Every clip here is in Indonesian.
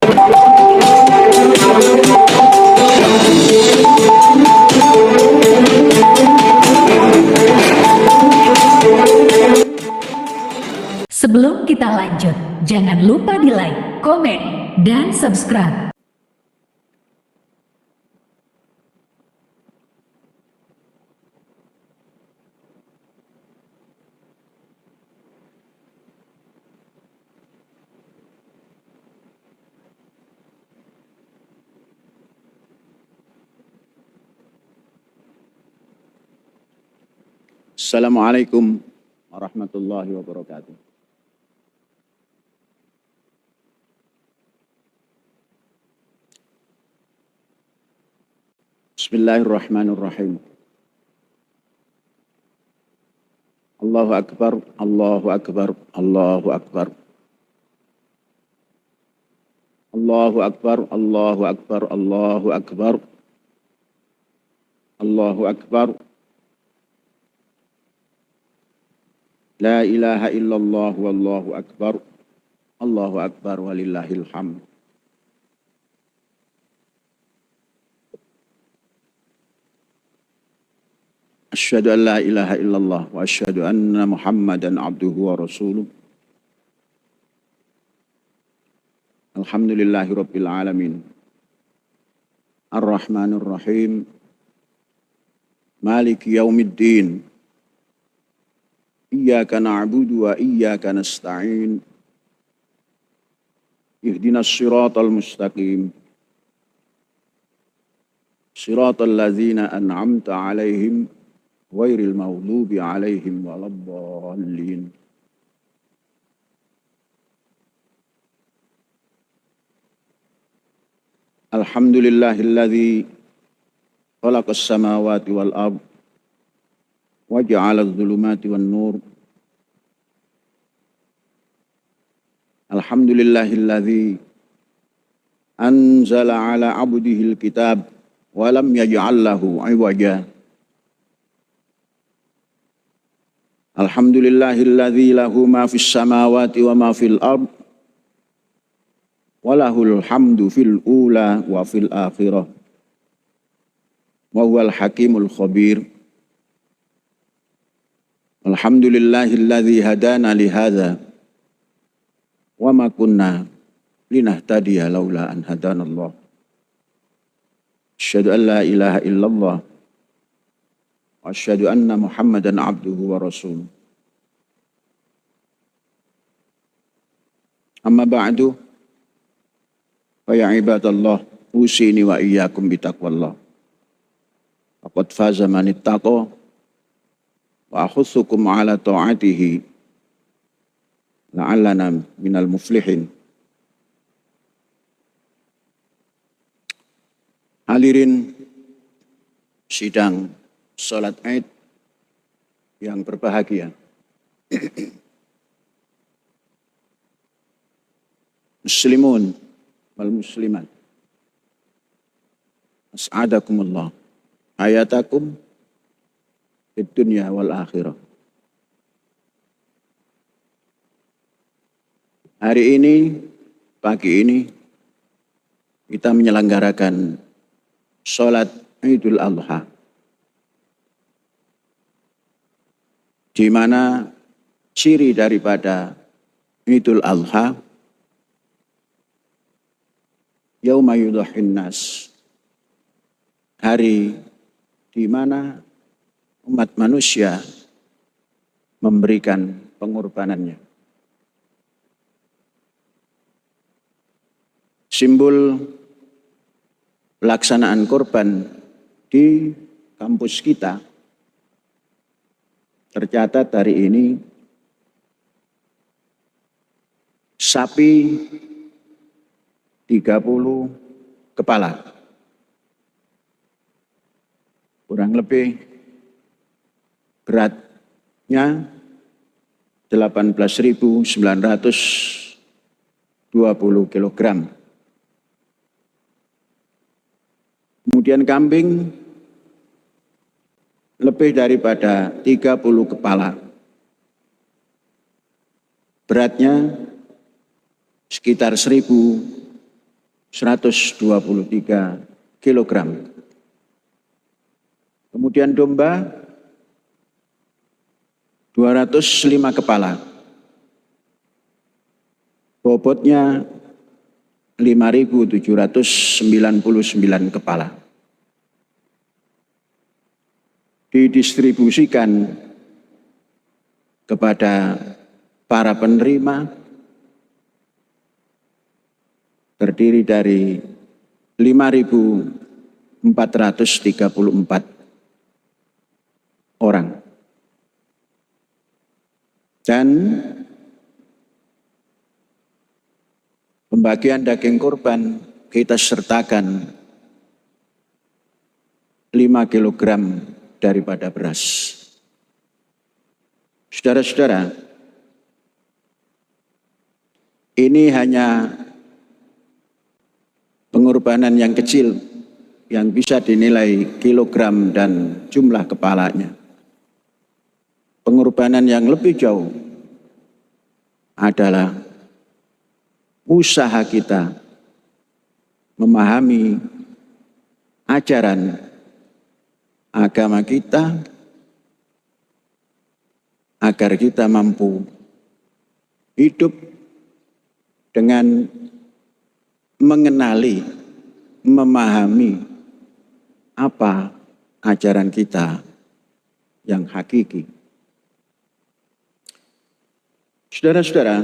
Sebelum kita lanjut, jangan lupa di like, komen, dan subscribe. Assalamualaikum warahmatullahi wabarakatuh. Bismillahirrahmanirrahim. Allahu Akbar, Allahu Akbar, Allahu Akbar. Allahu Akbar, Allahu Akbar, Allahu Akbar. Allahu Akbar. La ilaha illallah wallahu akbar. Allahu Akbar walillahil hamd. Asyhadu an la ilaha illallah wa asyhadu anna Muhammadan abduhu wa rasuluh. Alhamdulillahi rabbil alamin. Ar-Rahmanir Rahim. Maliki yaumiddin. Iyyaka na'budu wa iyyaka nasta'in. Ihdinas siratal mustaqim. Siratal ladzina an'amta 'alaihim ghairil maghdubi 'alaihim waladdallin. Alhamdulillahilladzi khalaqas samawati wal ardh wa ja'ala adh-dhulumati wan nur. Alhamdulillahilladzi anzala 'ala 'abdihil kitab wa lam yaj'al lahu 'iwaja. Alhamdulillahilladzi lahu ma fis samawati wa ma fil ardh wa lahul hamdu fil ula wa fil akhirah wa huwal hakimul khabir. Alhamdulillahilladzi hadana li hadza wa ma kunna linahtadiya laula an hadanallah. Asyhadu an la ilaha illallah wa asyhadu anna Muhammadan abduhu wa rasuluh. Amma ba'du, fa ya ibadallah, usini wa iyyakum bitaqwallah. Faqad faza man ittaqa wa akhussukum ala ta'atihi la'allana minal muflihin. Hadirin sidang salat Id yang berbahagia. Muslimun wal muslimat, as'adakumullah hayatakum fid dunya wal akhirah. Hari ini, pagi ini, kita menyelenggarakan sholat Idul Adha, di mana ciri daripada Idul Adha, yauma yudhhin nas, hari di mana umat manusia memberikan pengorbanannya. Simbol pelaksanaan korban di kampus kita tercatat hari ini sapi 30 kepala, kurang lebih beratnya 18.920 kg. Kemudian kambing lebih daripada 30 kepala. Beratnya sekitar 1.000 123 kilogram. Kemudian domba 205 kepala. Bobotnya 5.799 kepala. Didistribusikan kepada para penerima terdiri dari 5.434 orang. Dan pembagian daging kurban kita sertakan 5 kilogram daripada beras. Saudara-saudara, ini hanya pengorbanan yang kecil yang bisa dinilai kilogram dan jumlah kepalanya. Pengorbanan yang lebih jauh adalah usaha kita memahami ajaran agama kita agar kita mampu hidup dengan mengenali, memahami apa ajaran kita yang hakiki. Saudara-saudara,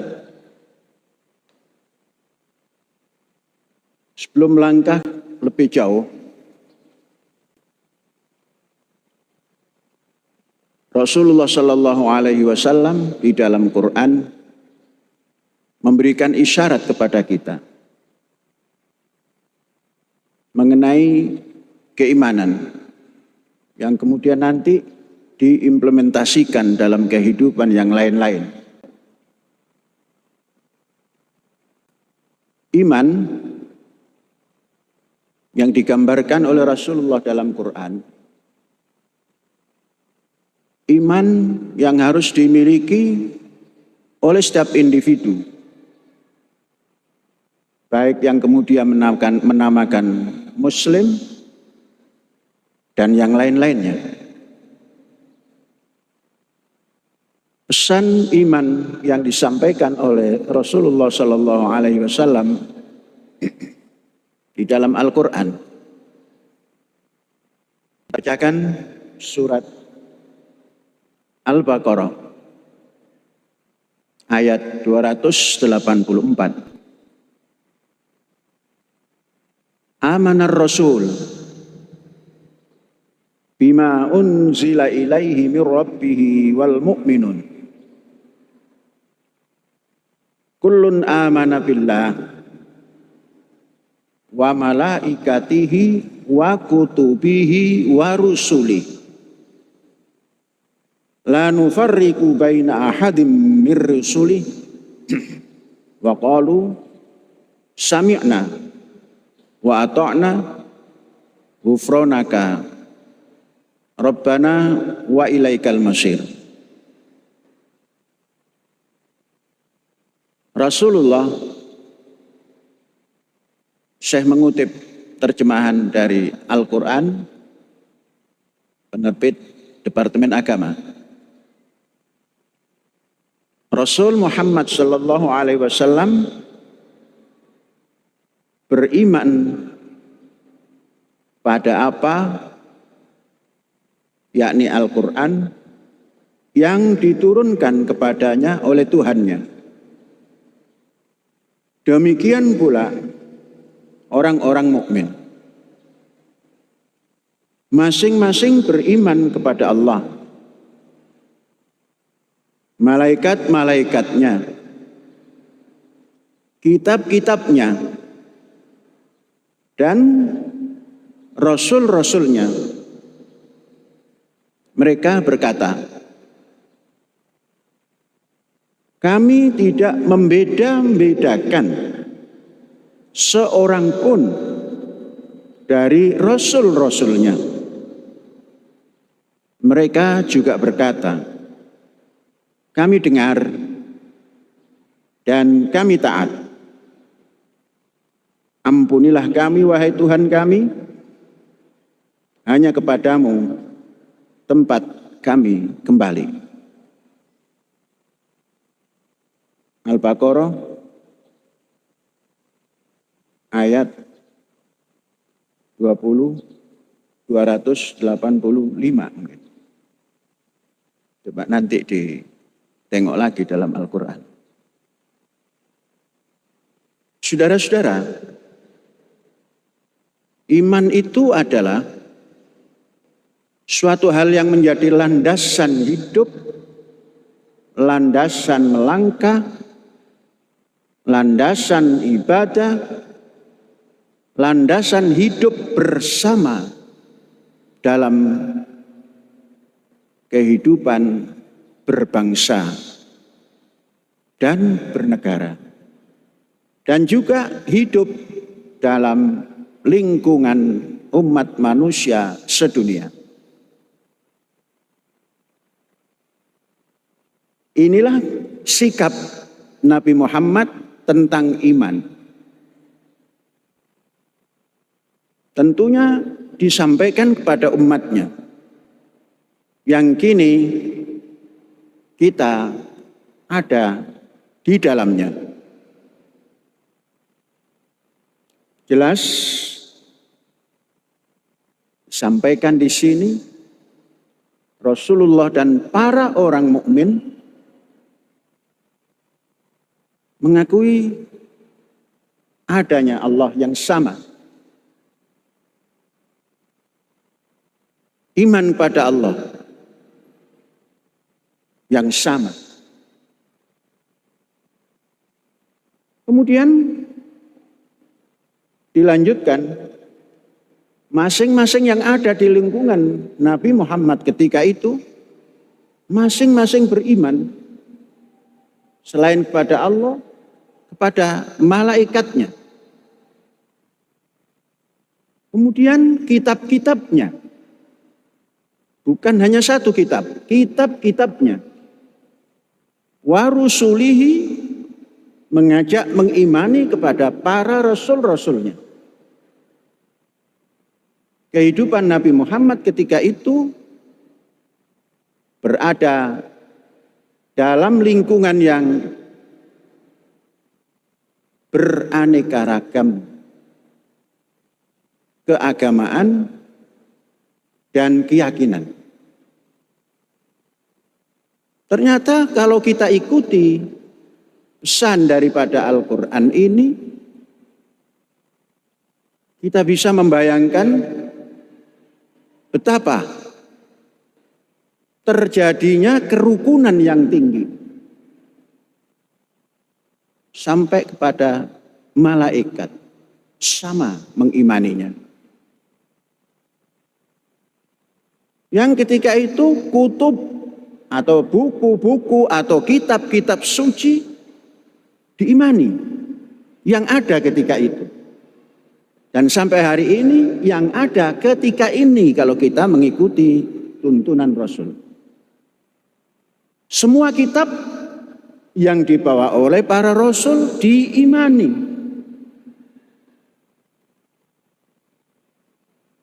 sebelum melangkah lebih jauh, Rasulullah Shallallahu Alaihi Wasallam di dalam Quran memberikan isyarat kepada kita mengenai keimanan yang kemudian nanti diimplementasikan dalam kehidupan yang lain-lain. Iman yang digambarkan oleh Rasulullah dalam Quran, iman yang harus dimiliki oleh setiap individu, baik yang kemudian menamakan Muslim dan yang lain-lainnya. Pesan iman yang disampaikan oleh Rasulullah Sallallahu Alaihi Wasallam di dalam Al-Quran. Bacakan surat Al-Baqarah ayat 284. Amanar Rasul bima unzila ilaihi min rabbih wal mu'minun. Kullun amana billah wa malaikatihi wa kutubihi wa rusulih la nufarriqu baina ahadim mir rusulih wa qalu sami'na wa ata'na ghufranaka rabbana wa ilaikal masir. Rasulullah, Syekh mengutip terjemahan dari Al-Quran, penerbit Departemen Agama. Rasul Muhammad Sallallahu Alaihi Wasallam beriman pada apa, yakni Al-Quran, yang diturunkan kepadanya oleh Tuhannya. Demikian pula orang-orang mukmin. Masing-masing beriman kepada Allah, malaikat-malaikatnya, kitab-kitabnya, dan rasul-rasulnya. Mereka berkata, kami tidak membeda-bedakan seorang pun dari rasul-rasulnya. Mereka juga berkata, kami dengar dan kami taat. Ampunilah kami, wahai Tuhan kami, hanya kepadamu tempat kami kembali. Al-Baqarah ayat 285. Coba nanti ditengok lagi dalam Al-Quran. Saudara-saudara, iman itu adalah suatu hal yang menjadi landasan hidup, landasan melangkah, landasan ibadah, landasan hidup bersama dalam kehidupan berbangsa dan bernegara, dan juga hidup dalam lingkungan umat manusia sedunia. Inilah sikap Nabi Muhammad tentang iman. Tentunya disampaikan kepada umatnya yang kini kita ada di dalamnya. Jelas sampaikan di sini Rasulullah dan para orang mukmin mengakui adanya Allah yang sama. Iman pada Allah yang sama. Kemudian dilanjutkan, masing-masing yang ada di lingkungan Nabi Muhammad ketika itu, masing-masing beriman selain kepada Allah, kepada malaikatnya. Kemudian kitab-kitabnya. Bukan hanya satu kitab, kitab-kitabnya. Wa rusulihi, mengajak mengimani kepada para rasul-rasulnya. Kehidupan Nabi Muhammad ketika itu berada dalam lingkungan yang beraneka ragam keagamaan dan keyakinan. Ternyata kalau kita ikuti pesan daripada Al-Quran ini, kita bisa membayangkan betapa terjadinya kerukunan yang tinggi sampai kepada malaikat sama mengimaninya. Yang ketika itu kutub atau buku-buku atau kitab-kitab suci diimani yang ada ketika itu. Dan sampai hari ini yang ada ketika ini kalau kita mengikuti tuntunan Rasul. Semua kitab yang dibawa oleh para Rasul diimani.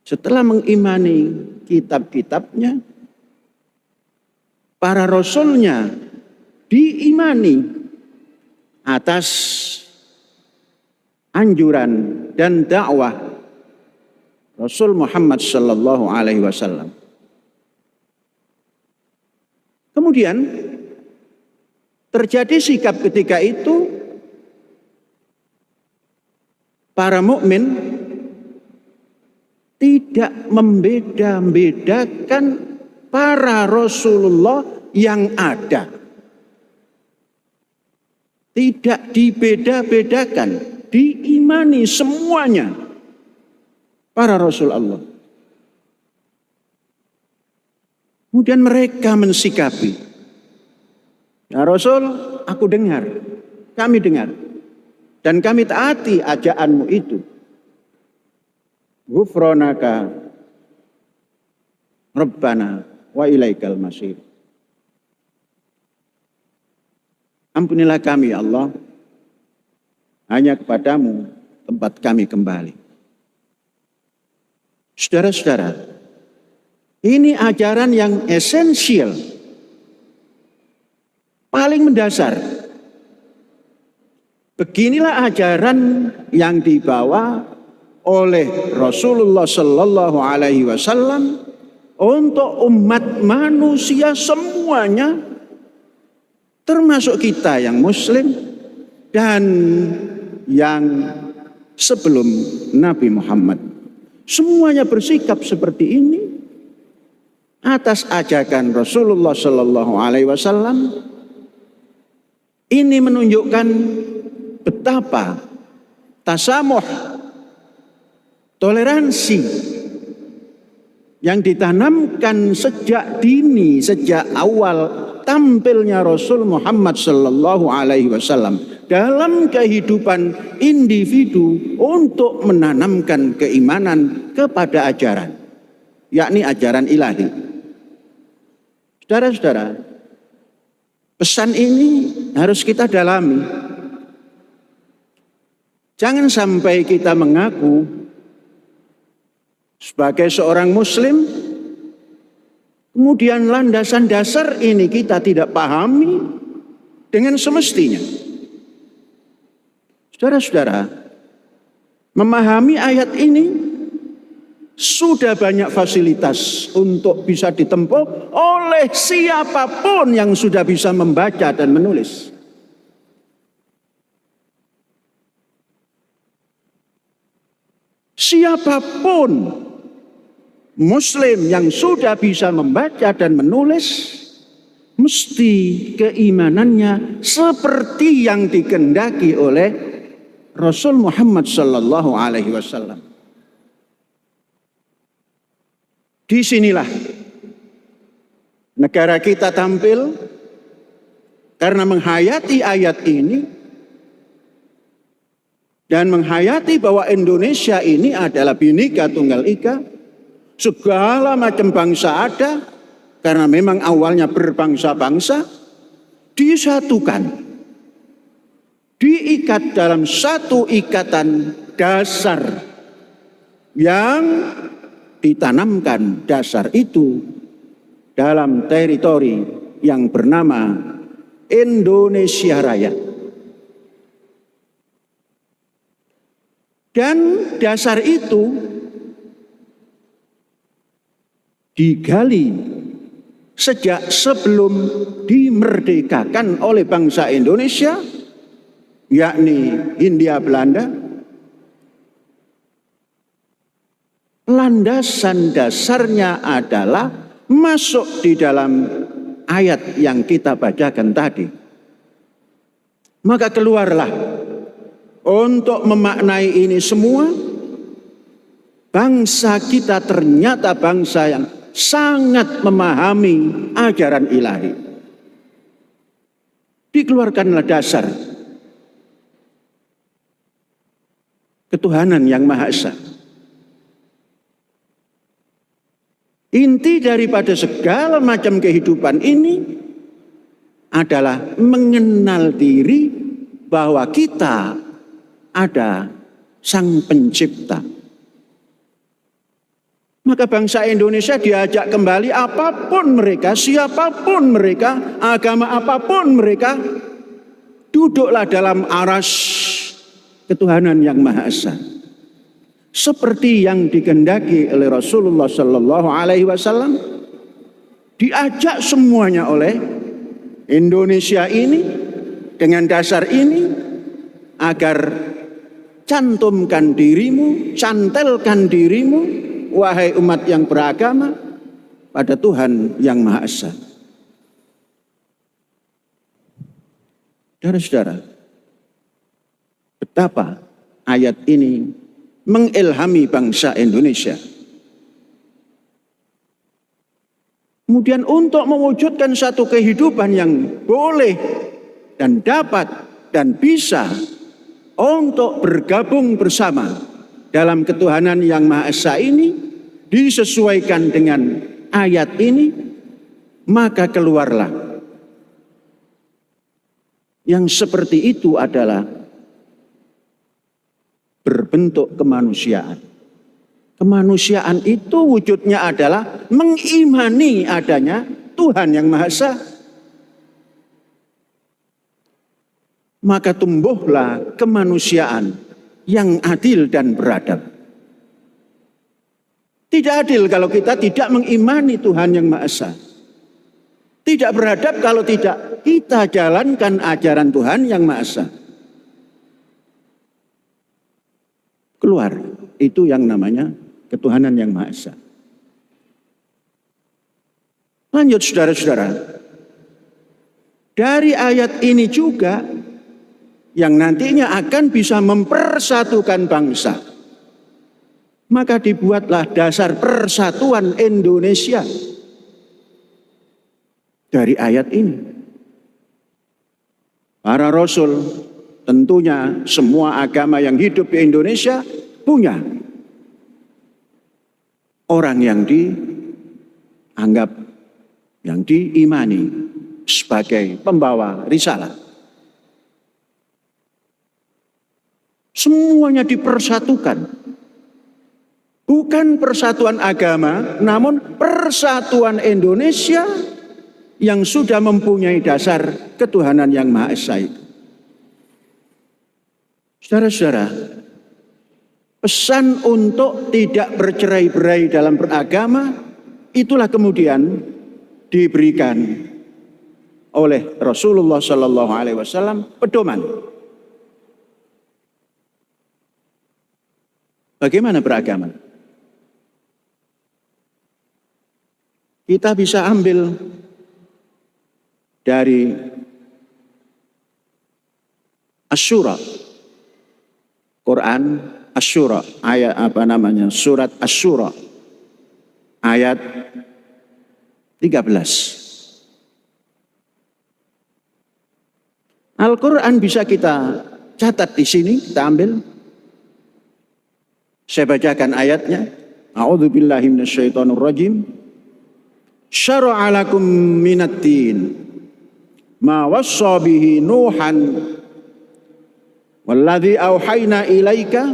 Setelah mengimani kitab-kitabnya, para Rasulnya diimani atas anjuran dan dakwah Rasul Muhammad sallallahu alaihi wasallam. Kemudian terjadi sikap ketika itu para mukmin tidak membeda-bedakan para Rasulullah yang ada. Tidak dibeda-bedakan, diimani semuanya para Rasul Allah. Kemudian mereka mensikapi, ya Rasul, aku dengar, kami dengar, dan kami taati ajaanmu itu. Ghufranaka Rabbana wa ilaikal masir. Ampunilah kami Allah, hanya kepadamu tempat kami kembali. Saudara-saudara, ini ajaran yang esensial, paling mendasar. Beginilah ajaran yang dibawa oleh Rasulullah Sallallahu Alaihi Wasallam untuk umat manusia semuanya, termasuk kita yang Muslim dan yang sebelum Nabi Muhammad. Semuanya bersikap seperti ini atas ajakan Rasulullah Sallallahu Alaihi Wasallam. Ini menunjukkan betapa tasamuh, toleransi yang ditanamkan sejak dini, sejak awal tampilnya Rasul Muhammad Sallallahu Alaihi Wasallam dalam kehidupan individu untuk menanamkan keimanan kepada ajaran, yakni ajaran ilahi. Saudara-saudara, pesan ini harus kita dalami. Jangan sampai kita mengaku sebagai seorang Muslim, kemudian landasan dasar ini kita tidak pahami dengan semestinya. Saudara-saudara, memahami ayat ini sudah banyak fasilitas untuk bisa ditempuh oleh siapapun yang sudah bisa membaca dan menulis. Siapapun Muslim yang sudah bisa membaca dan menulis, mesti keimanannya seperti yang dikehendaki oleh Rasul Muhammad Sallallahu Alaihi Wasallam. Disinilah negara kita tampil karena menghayati ayat ini dan menghayati bahwa Indonesia ini adalah Bhinneka Tunggal Ika, segala macam bangsa ada, karena memang awalnya berbangsa-bangsa, disatukan, diikat dalam satu ikatan dasar yang ditanamkan dasar itu dalam teritori yang bernama Indonesia Raya. Dan dasar itu digali sejak sebelum dimerdekakan oleh bangsa Indonesia, yakni Hindia Belanda. Landasan dasarnya adalah masuk di dalam ayat yang kita bacakan tadi. Maka keluarlah untuk memaknai ini semua, bangsa kita ternyata bangsa yang sangat memahami ajaran ilahi. Dikeluarkanlah dasar ketuhanan yang Maha Esa. Inti daripada segala macam kehidupan ini adalah mengenal diri bahwa kita ada Sang Pencipta. Maka bangsa Indonesia diajak kembali, apapun mereka, siapapun mereka, agama apapun mereka, duduklah dalam aras ketuhanan yang Maha Esa. Seperti yang dikehendaki oleh Rasulullah Sallallahu Alaihi Wasallam, diajak semuanya oleh Indonesia ini dengan dasar ini, agar cantumkan dirimu, cantelkan dirimu, wahai umat yang beragama, pada Tuhan yang Maha Esa. Saudara-saudara, betapa ayat ini mengilhami bangsa Indonesia. Kemudian untuk mewujudkan satu kehidupan yang boleh dan dapat dan bisa untuk bergabung bersama dalam ketuhanan yang Maha Esa ini, disesuaikan dengan ayat ini, maka keluarlah. Yang seperti itu adalah berbentuk kemanusiaan. Kemanusiaan itu wujudnya adalah mengimani adanya Tuhan yang Maha Esa. Maka tumbuhlah kemanusiaan yang adil dan beradab. Tidak adil kalau kita tidak mengimani Tuhan yang Maha Esa. Tidak beradab kalau tidak kita jalankan ajaran Tuhan yang Maha Esa. Keluar, itu yang namanya ketuhanan yang Maha Esa. Lanjut saudara-saudara. Dari ayat ini juga yang nantinya akan bisa mempersatukan bangsa. Maka dibuatlah dasar persatuan Indonesia dari ayat ini. Para rasul, tentunya semua agama yang hidup di Indonesia punya orang yang dianggap, yang diimani sebagai pembawa risalah. Semuanya dipersatukan. Bukan persatuan agama, namun persatuan Indonesia yang sudah mempunyai dasar ketuhanan yang Maha Esa itu. Saudara-saudara, pesan untuk tidak bercerai-berai dalam beragama, itulah kemudian diberikan oleh Rasulullah SAW pedoman. Bagaimana beragama? Kita bisa ambil dari Asy-Syura, Quran Asy-Syura, surat Asy-Syura, ayat 13. Al-Quran bisa kita catat di sini, kita ambil. Saya bacakan ayatnya. A'udzubillahi minasyaitonirrajim. Syara'a lakum minad-din ma wassa bihi Nuhan walladzi auhayna ilaika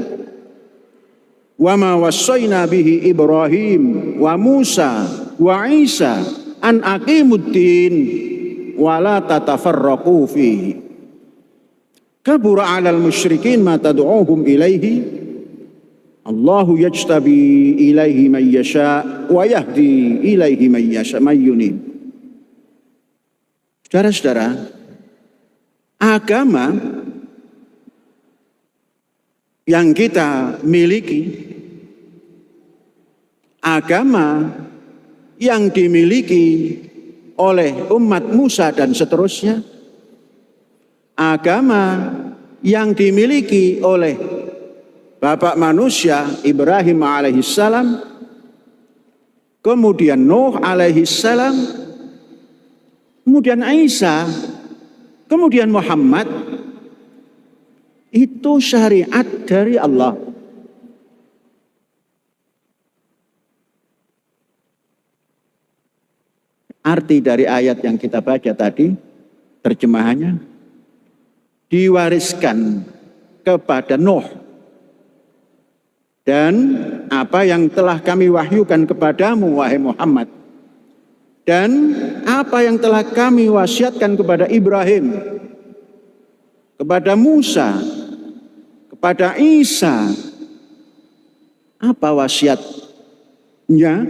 wa ma wassayna bihi Ibrahim wa Musa wa Isa an aqimuddin wa la tatafarraqu fihi. Kabura 'alal musyrikin ma tad'uuhum ilaihi. Allahu yajtabi ilaihi man yasha wa yahdi ilaihi man yasha may yunib. Saudara-saudara, agama yang kita miliki, agama yang dimiliki oleh umat Musa dan seterusnya, agama yang dimiliki oleh Bapak manusia Ibrahim alaihissalam, kemudian Nuh alaihissalam, kemudian Isa, kemudian Muhammad, itu syariat dari Allah. Arti dari ayat yang kita baca tadi, terjemahannya, diwariskan kepada Nuh. Dan apa yang telah kami wahyukan kepadamu, wahai Muhammad. Dan apa yang telah kami wasiatkan kepada Ibrahim, kepada Musa, kepada Isa. Apa wasiatnya?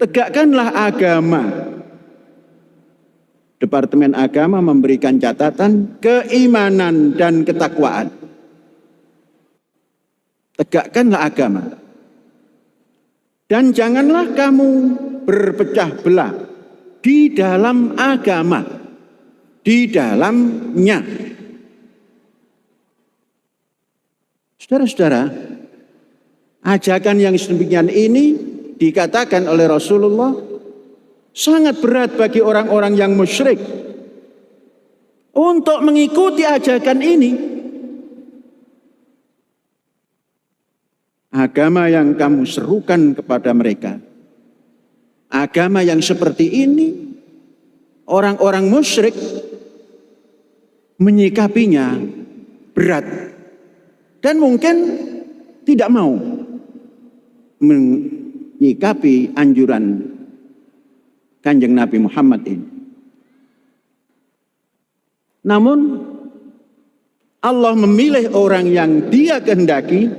Tegakkanlah agama. Departemen Agama memberikan catatan keimanan dan ketakwaan. Tegakkanlah agama. Dan janganlah kamu berpecah belah di dalam agama, di dalamnya. Saudara-saudara, ajakan yang sedemikian ini dikatakan oleh Rasulullah sangat berat bagi orang-orang yang musyrik untuk mengikuti ajakan ini. Agama yang kamu serukan kepada mereka, agama yang seperti ini, orang-orang musyrik menyikapinya berat. dan mungkin tidak mau menyikapi anjuran Kanjeng Nabi Muhammad ini. Namun Allah memilih orang yang Dia kehendaki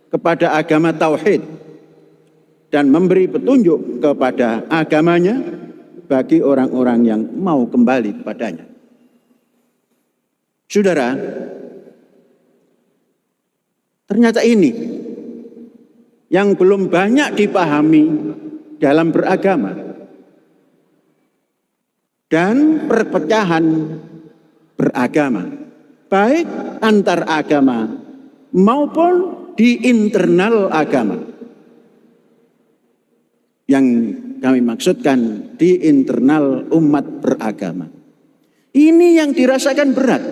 kepada agama tauhid dan memberi petunjuk kepada agamanya bagi orang-orang yang mau kembali kepadanya. Saudara, ternyata ini yang belum banyak dipahami dalam beragama. Dan perpecahan beragama, baik antar agama maupun di internal agama. Yang kami maksudkan di internal umat beragama. Ini yang dirasakan berat.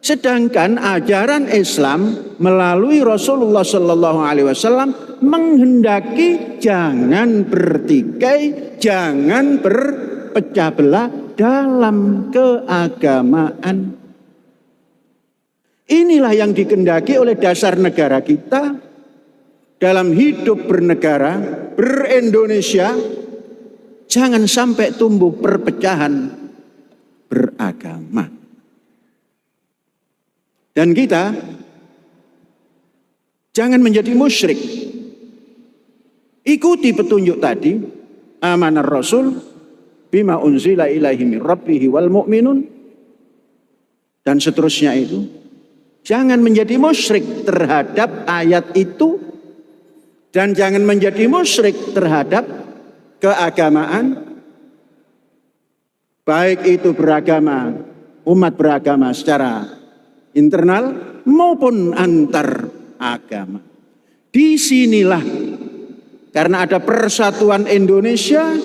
Sedangkan ajaran Islam melalui Rasulullah SAW menghendaki jangan bertikai, jangan berpecah belah dalam keagamaan. Inilah yang dikehendaki oleh dasar negara kita dalam hidup bernegara, ber-Indonesia. Jangan sampai tumbuh perpecahan beragama. Dan kita jangan menjadi musyrik. Ikuti petunjuk tadi, amanar Rasul bima unzila ilaihi min rabbihi wal mu'minun, dan seterusnya itu. Jangan menjadi musyrik terhadap ayat itu, dan jangan menjadi musyrik terhadap keagamaan, baik itu beragama, umat beragama secara internal maupun antar agama. Disinilah karena ada persatuan Indonesia,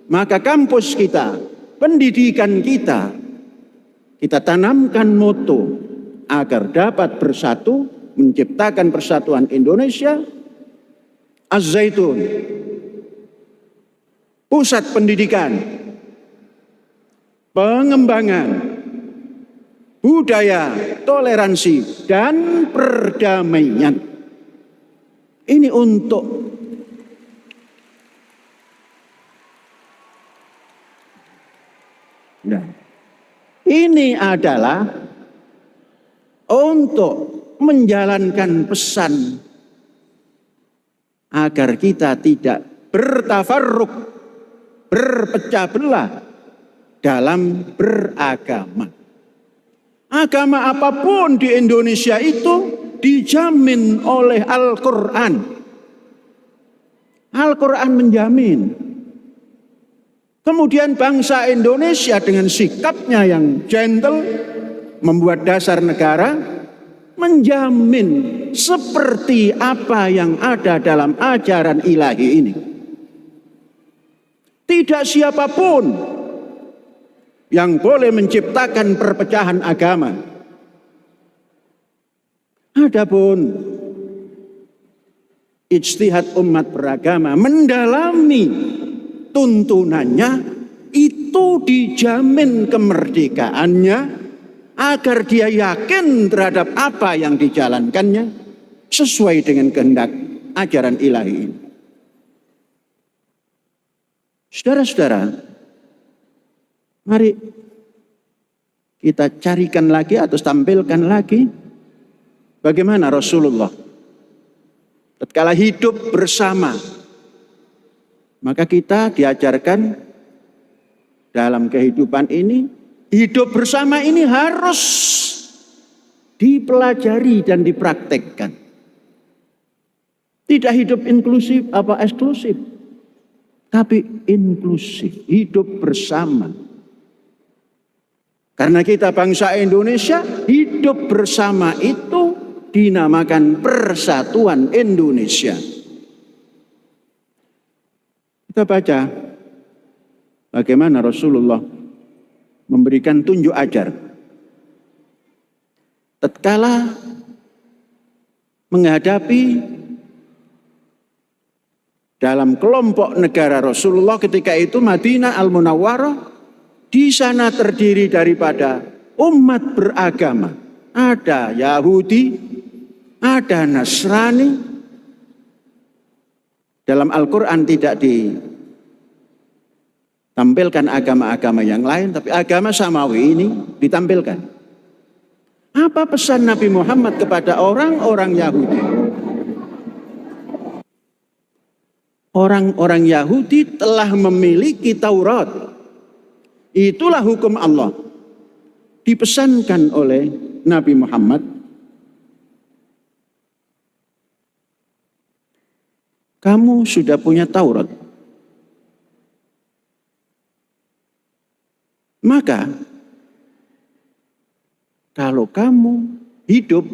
maka kampus kita, pendidikan kita tanamkan moto agar dapat bersatu menciptakan persatuan Indonesia. Az-Zaitun, pusat pendidikan, pengembangan budaya, toleransi, dan perdamaian. Ini untuk ini adalah untuk menjalankan pesan agar kita tidak bertafarruq, berpecah belah dalam beragama. Agama apapun di Indonesia itu dijamin oleh Al-Quran. Al-Quran menjamin. Kemudian bangsa Indonesia dengan sikapnya yang gentle, membuat dasar negara, menjamin seperti apa yang ada dalam ajaran ilahi ini. Tidak siapapun yang boleh menciptakan perpecahan agama. Adapun ijtihad umat beragama mendalami tuntunannya, itu dijamin kemerdekaannya agar dia yakin terhadap apa yang dijalankannya sesuai dengan kehendak ajaran ilahi ini. Saudara-saudara, mari kita carikan lagi atau tampilkan lagi bagaimana Rasulullah tatkala hidup bersama. Maka kita diajarkan dalam kehidupan ini, hidup bersama ini harus dipelajari dan dipraktekkan. Tidak hidup inklusif apa eksklusif, tapi inklusif, hidup bersama. Karena kita bangsa Indonesia, hidup bersama itu dinamakan Persatuan Indonesia. Kita baca bagaimana Rasulullah memberikan tunjuk ajar. Tatkala menghadapi dalam kelompok negara Rasulullah ketika itu Madinah Al-Munawwarah, di sana terdiri daripada umat beragama. ada Yahudi, ada Nasrani. Dalam Al-Quran tidak ditampilkan agama-agama yang lain, tapi agama samawi ini ditampilkan. Apa pesan Nabi Muhammad kepada orang-orang Yahudi? Orang-orang Yahudi telah memiliki Taurat. Itulah hukum Allah. Dipesankan oleh Nabi Muhammad. Kamu sudah punya Taurat. Maka, kalau kamu hidup,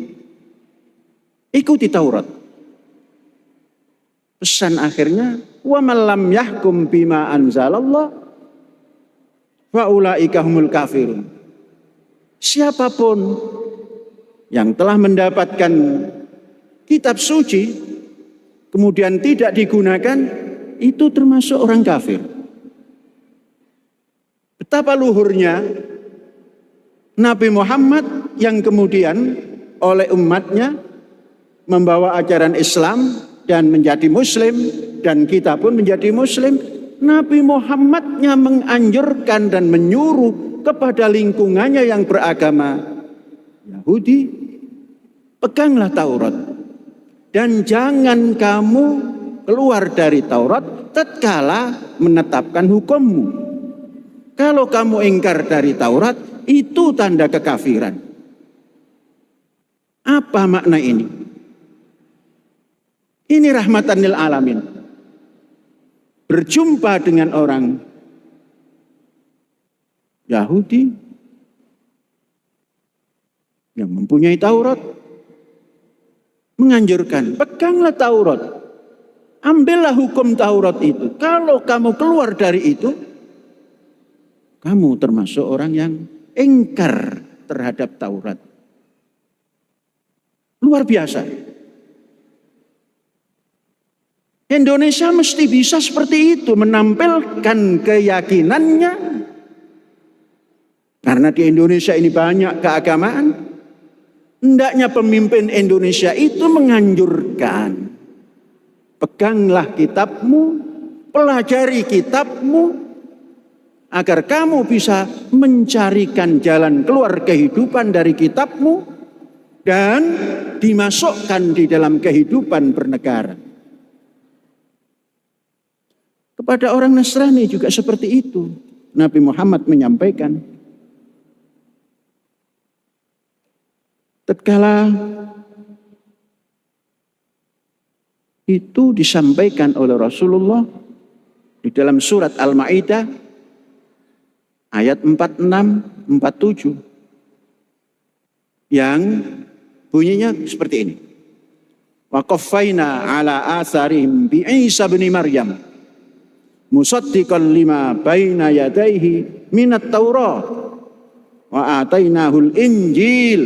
ikuti Taurat. Pesan akhirnya, wa man lam yahkum bima anzalallah fa ulaika humul kafirun. Siapapun yang telah mendapatkan kitab suci kemudian tidak digunakan, itu termasuk orang kafir. Betapa luhurnya Nabi Muhammad yang kemudian oleh umatnya membawa ajaran Islam dan menjadi muslim, dan kita pun menjadi muslim. Nabi Muhammadnya menganjurkan dan menyuruh kepada lingkungannya yang beragama Yahudi, peganglah Taurat dan jangan kamu keluar dari Taurat tatkala menetapkan hukummu. Kalau kamu ingkar dari Taurat, itu tanda kekafiran. Apa makna ini? Ini rahmatan lil alamin. Berjumpa dengan orang Yahudi yang mempunyai Taurat, menganjurkan, peganglah Taurat. Ambillah hukum Taurat itu. Kalau kamu keluar dari itu, kamu termasuk orang yang ingkar terhadap Taurat. Luar biasa. Indonesia mesti bisa seperti itu, menampilkan keyakinannya. Karena di Indonesia ini banyak keagamaan. Hendaknya pemimpin Indonesia itu menganjurkan, peganglah kitabmu, pelajari kitabmu, agar kamu bisa mencarikan jalan keluar kehidupan dari kitabmu dan dimasukkan di dalam kehidupan bernegara. Kepada orang Nasrani juga seperti itu. Nabi Muhammad menyampaikan, tatkala itu disampaikan oleh Rasulullah di dalam surat Al-Maidah ayat 46-47 yang bunyinya seperti ini. Wa qaffayna ala atharihim bi Isa bin Maryam musaddiqan lima baina yadayhi minat Taurat wa atainahul Injil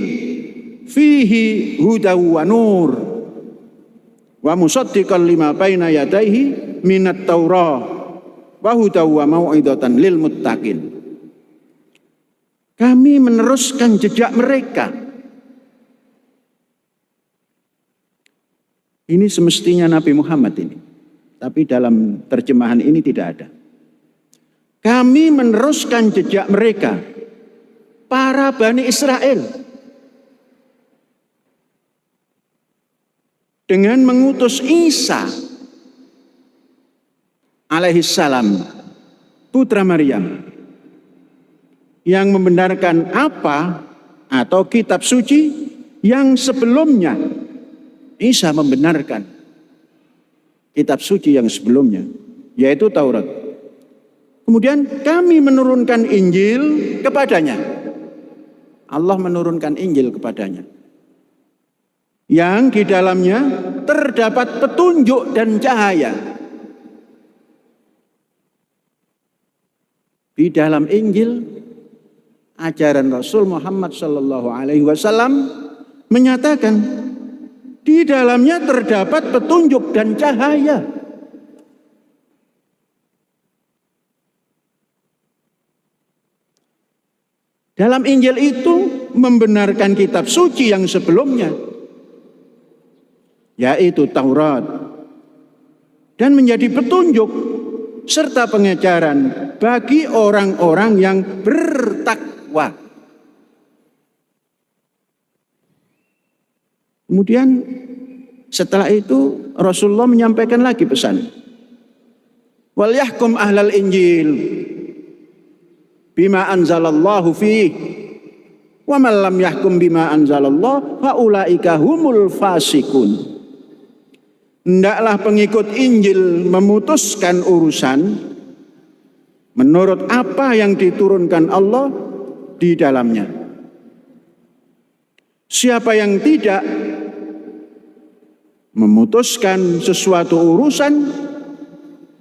fihi hudaw wa nur wa musaddiqan lima baina yadayhi minat Taurat wa hudaw wa mau'idatan lil muttaqin. Kami meneruskan jejak mereka. Ini semestinya Nabi Muhammad ini. Tapi dalam terjemahan ini tidak ada. Kami meneruskan jejak mereka, para Bani Israel, dengan mengutus Isa alaihissalam, putra Maryam, yang membenarkan apa atau kitab suci yang sebelumnya. Isa membenarkan kitab suci yang sebelumnya, yaitu Taurat. Kemudian kami menurunkan Injil kepadanya. Allah menurunkan Injil kepadanya, yang di dalamnya terdapat petunjuk dan cahaya. Di dalam Injil, ajaran Rasul Muhammad SAW menyatakan, di dalamnya terdapat petunjuk dan cahaya. Dalam Injil itu membenarkan kitab suci yang sebelumnya, yaitu Taurat, dan menjadi petunjuk serta pengajaran bagi orang-orang yang bertakwa. Kemudian setelah itu Rasulullah menyampaikan lagi pesan. Wal yahkum ahlal Injil bima anzalallahu fihi wa man lam yahkum bima anzalallahu fa ulaika humul fasikun. Hendaklah pengikut Injil memutuskan urusan menurut apa yang diturunkan Allah di dalamnya. Siapa yang tidak memutuskan sesuatu urusan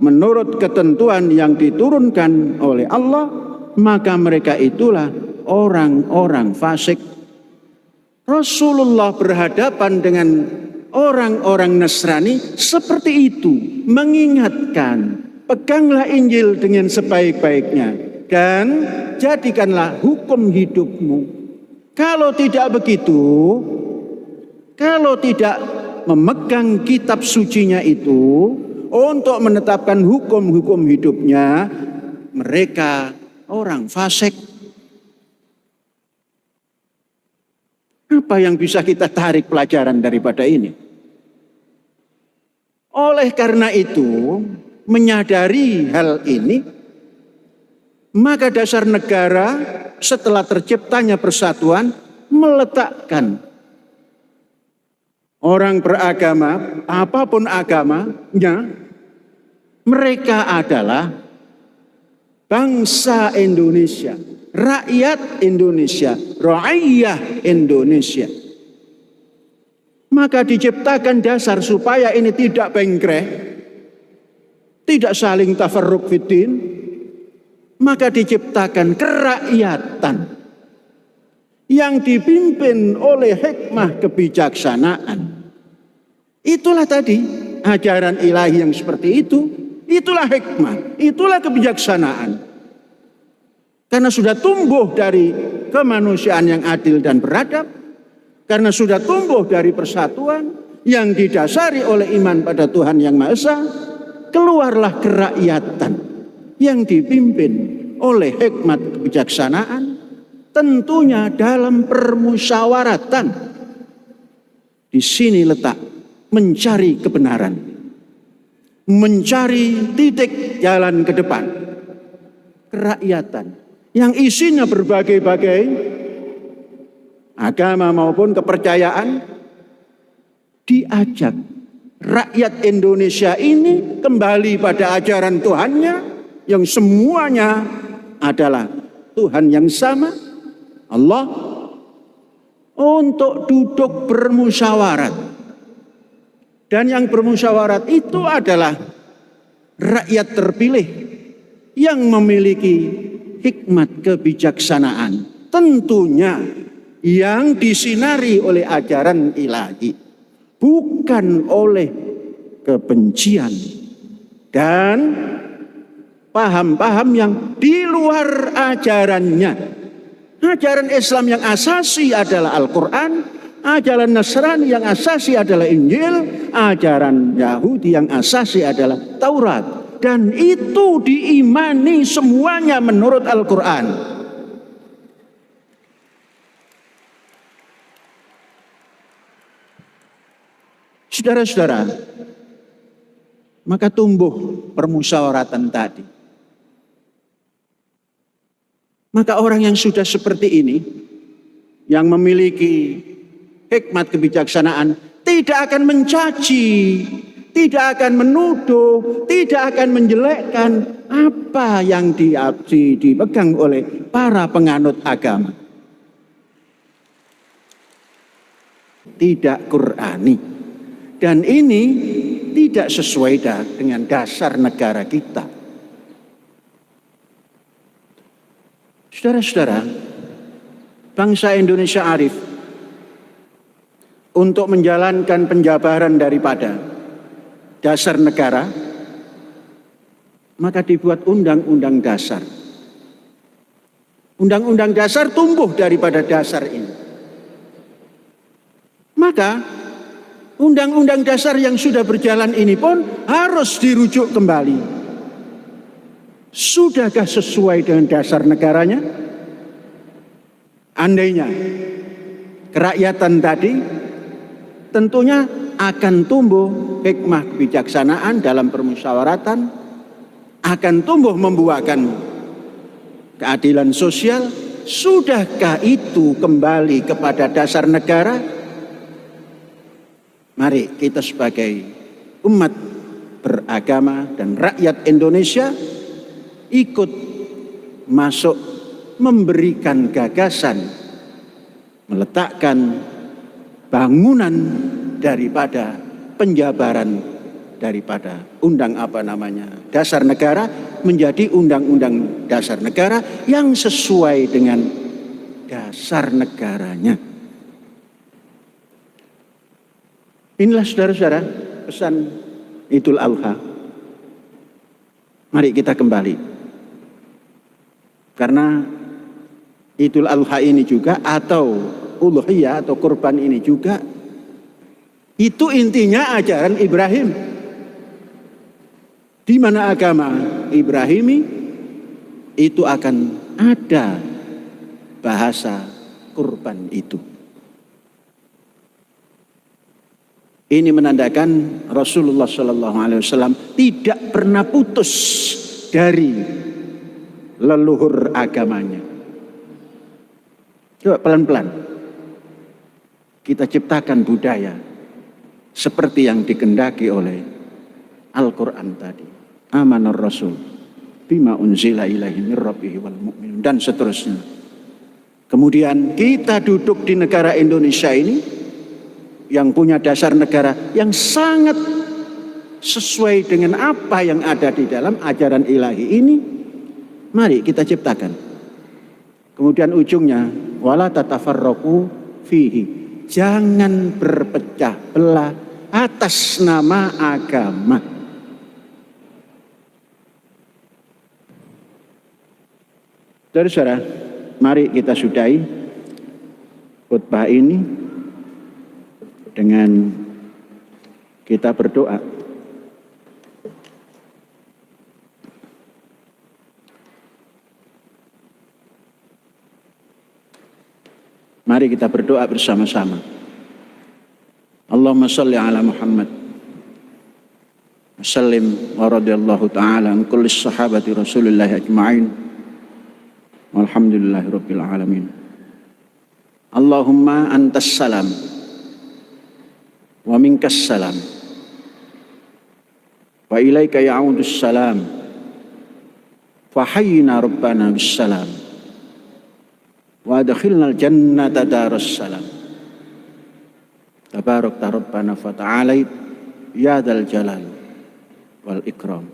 menurut ketentuan yang diturunkan oleh Allah, maka mereka itulah orang-orang fasik. Rasulullah berhadapan dengan orang-orang Nasrani seperti itu, mengingatkan, peganglah Injil dengan sebaik-baiknya dan jadikanlah hukum hidupmu. Kalau tidak begitu, kalau tidak memegang kitab sucinya itu untuk menetapkan hukum-hukum hidupnya, mereka orang fasik. Apa yang bisa kita tarik pelajaran daripada ini? Oleh karena itu, menyadari hal ini, maka dasar negara setelah terciptanya persatuan meletakkan orang beragama, apapun agamanya, mereka adalah bangsa Indonesia, rakyat Indonesia, ra'iyah Indonesia. Maka diciptakan dasar supaya ini tidak bengkreh, tidak saling tafarruq fiddin. Maka diciptakan kerakyatan yang dipimpin oleh hikmah kebijaksanaan. Itulah tadi ajaran ilahi yang seperti itu. Itulah hikmah, itulah kebijaksanaan. Karena sudah tumbuh dari kemanusiaan yang adil dan beradab, karena sudah tumbuh dari persatuan yang didasari oleh iman pada Tuhan Yang Maha Esa, keluarlah kerakyatan yang dipimpin oleh hikmat kebijaksanaan, tentunya dalam permusyawaratan. Di sini letak mencari kebenaran, mencari titik jalan ke depan. Kerakyatan yang isinya berbagai-bagai agama maupun kepercayaan, diajak rakyat Indonesia ini kembali pada ajaran Tuhannya yang semuanya adalah Tuhan yang sama, Allah, untuk duduk bermusyawarat. Dan yang bermusyawarat itu adalah rakyat terpilih yang memiliki hikmat kebijaksanaan, tentunya yang disinari oleh ajaran ilahi, bukan oleh kebencian dan paham-paham yang di luar ajarannya. Ajaran Islam yang asasi adalah Al-Quran, ajaran Nasrani yang asasi adalah Injil, ajaran Yahudi yang asasi adalah Taurat. Dan itu diimani semuanya menurut Al-Quran. Saudara-saudara, maka tumbuh permusyawaratan tadi. Maka orang yang sudah seperti ini, yang memiliki hikmat kebijaksanaan, tidak akan mencaci, tidak akan menuduh, tidak akan menjelekkan apa yang dipegang oleh para penganut agama. Tidak Qur'ani. Dan ini tidak sesuai dengan dasar negara kita. Saudara-saudara, bangsa Indonesia arif untuk menjalankan penjabaran daripada dasar negara, maka dibuat undang-undang dasar. Undang-undang dasar tumbuh daripada dasar ini. Maka undang-undang dasar yang sudah berjalan ini pun harus dirujuk kembali. Sudahkah sesuai dengan dasar negaranya? Andainya kerakyatan tadi tentunya akan tumbuh hikmah kebijaksanaan dalam permusyawaratan, akan tumbuh membuahkan keadilan sosial. Sudahkah itu kembali kepada dasar negara? Mari kita sebagai umat beragama dan rakyat Indonesia ikut masuk memberikan gagasan, meletakkan bangunan daripada penjabaran daripada dasar negara menjadi undang-undang dasar negara yang sesuai dengan dasar negaranya. Inilah saudara-saudara pesan Idul Adha. Mari kita kembali. Karena Idul Adha ini juga atau uluhiyah atau kurban ini juga itu intinya ajaran Ibrahim. Di mana agama Ibrahimi itu akan ada bahasa kurban itu. Ini menandakan Rasulullah SAW tidak pernah putus dari leluhur agamanya. Coba pelan-pelan kita ciptakan budaya seperti yang dikehendaki oleh Al-Quran tadi. Amanar Rasul bima unzila ilaihi mir rabbihi wal mu'minun dan seterusnya. Kemudian kita duduk di negara Indonesia ini yang punya dasar negara yang sangat sesuai dengan apa yang ada di dalam ajaran ilahi ini. Mari kita ciptakan. Kemudian ujungnya wala tatafarraqu fihi. Jangan berpecah belah atas nama agama. Saudara-saudara, mari kita sudahi khutbah ini dengan kita berdoa. Mari kita berdoa bersama-sama. Allahumma shalli ala Muhammad sallim wa radiyallahu ta'ala an kulli sahabati Rasulillah ajma'in walhamdulillahi rabbil alamin. Allahumma antas salam wa minkas salam wa ilaika ya'udus salam fa hayyina rabbana bis salam wa adkhilnal jannata daras salam tabarakta rabbana fa ta'alait ya dzal jalal wal ikram.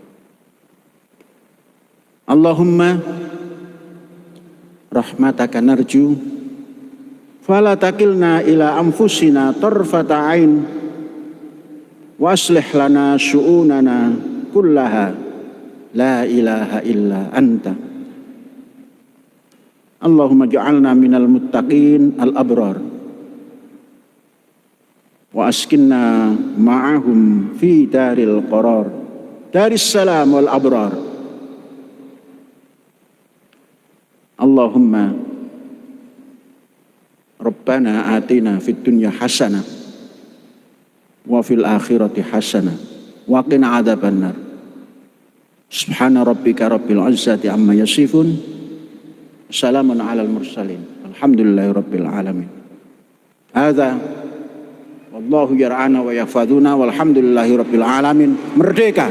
Allahumma rahmataka narju fala takilna ila anfusina tarfata ain wa aslih lana syu'unana kullaha la ilaha illa anta. Allahumma ja'alna minal muttaqin al-abrar wa askinna ma'ahum fi daril qarar daris salam wal abrar. Allahumma Rabbana atina fid dunya hasanah wa fil akhirati hasanah wa qina adzabannar. Subhana rabbika rabbil izzati amma yasifun. Salamun alal mursalin. Alhamdulillahi rabbil alamin. Hadza wallahu yar'ana wa yahfazuna walhamdulillahi rabbil alamin. Merdeka.